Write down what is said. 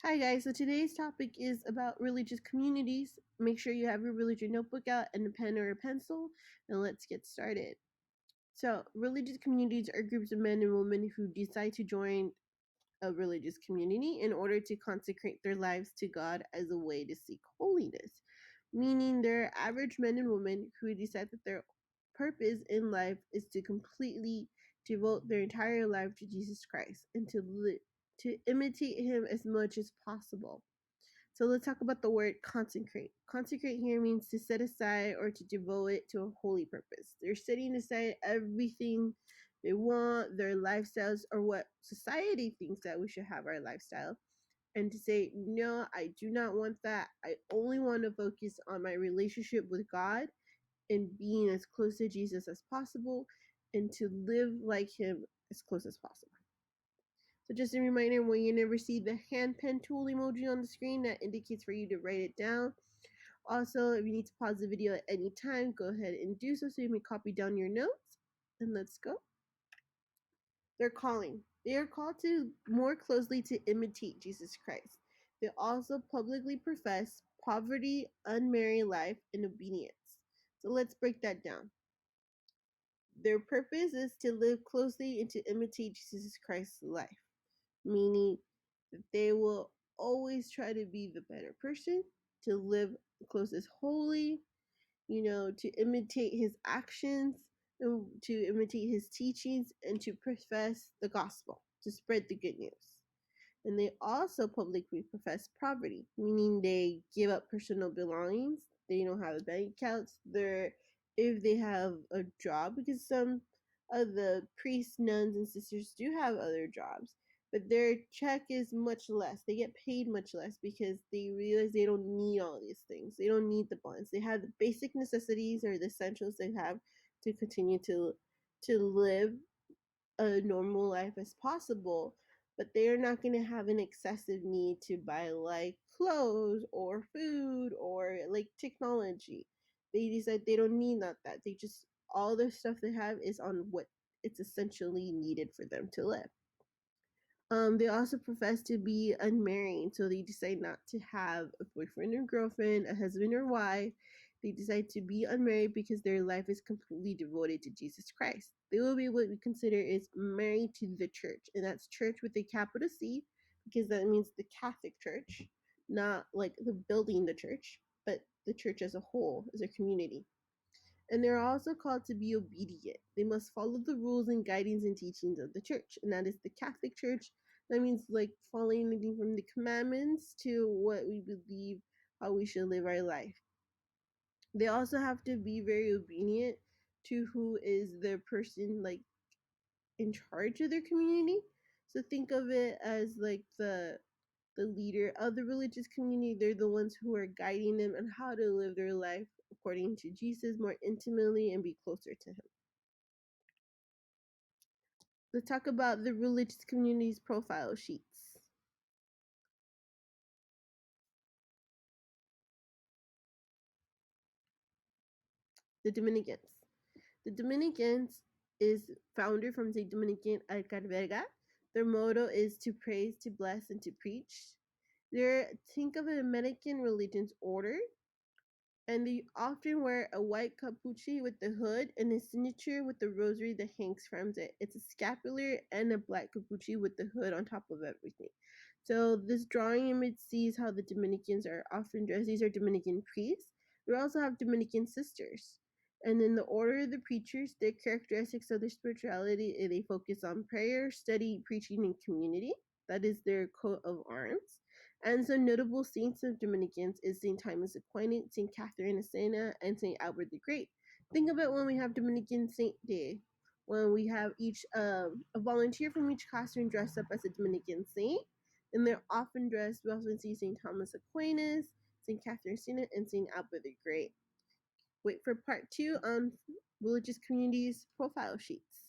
Hi guys, so today's topic is about religious communities. Make sure you have your religion notebook out and a pen or a pencil, and let's get started. So, religious communities are groups of men and women who decide to join a religious community in order to consecrate their lives to God as a way to seek holiness. Meaning, they're average men and women who decide that their purpose in life is to completely devote their entire life to Jesus Christ and to imitate him as much as possible. So let's talk about the word consecrate. Consecrate here means to set aside or to devote it to a holy purpose. They're setting aside everything they want, their lifestyles, or what society thinks that we should have our lifestyle, and to say, no, I do not want that. I only want to focus on my relationship with God and being as close to Jesus as possible and to live like him as close as possible. So just a reminder, when you never see the hand pen tool emoji on the screen, that indicates for you to write it down. Also, if you need to pause the video at any time, go ahead and do so you may copy down your notes. And let's go. They're calling. They are called to more closely to imitate Jesus Christ. They also publicly profess poverty, unmarried life, and obedience. So let's break that down. Their purpose is to live closely and to imitate Jesus Christ's life, meaning that they will always try to be the better person, to live the closest holy, to imitate his actions, and to imitate his teachings, and to profess the gospel, to spread the good news. And they also publicly profess poverty, meaning they give up personal belongings. They don't have bank accounts. If they have a job, because some of the priests, nuns, and sisters do have other jobs, but their check is much less. They get paid much less because they realize they don't need all these things. They don't need the bonds. They have the basic necessities or the essentials they have to continue to live a normal life as possible, but they are not going to have an excessive need to buy like clothes or food or like technology. They decide they don't need that. They just, all the stuff they have is on what it's essentially needed for them to live. They also profess to be unmarried, so they decide not to have a boyfriend or girlfriend, a husband or wife. They decide to be unmarried because their life is completely devoted to Jesus Christ. They will be what we consider is married to the church, and that's church with a capital C, because that means the Catholic Church, not like the building the church, but the church as a whole, as a community. And they're also called to be obedient. They must follow the rules and guidings and teachings of the church, and that is the Catholic Church. That means like following anything from the commandments to what we believe how we should live our life. They also have to be very obedient to who is the person like in charge of their community. So think of it as like the leader of the religious community. They're the ones who are guiding them on how to live their life according to Jesus more intimately and be closer to him. Let's talk about the religious community's profile sheets. The Dominicans. The Dominicans is founder from St. Dominican Alcarverga. Their motto is to praise, to bless, and to preach. Think of an American religious order, and they often wear a white capuchin with the hood and a signature with the rosary that hangs from it. It's a scapular and a black capuchin with the hood on top of everything. So this drawing image sees how the Dominicans are often dressed. These are Dominican priests. We also have Dominican sisters. And in the order of the preachers, their characteristics of their spirituality, they focus on prayer, study, preaching, and community. That is their coat of arms. And some notable saints of Dominicans is St. Thomas Aquinas, St. Catherine of Siena, and St. Albert the Great. Think of it when we have Dominican Saint Day, when we have each a volunteer from each classroom dressed up as a Dominican saint, and they're often dressed. We also see St. Thomas Aquinas, St. Catherine of Siena, and St. Albert the Great. Wait for part 2 on religious communities profile sheets.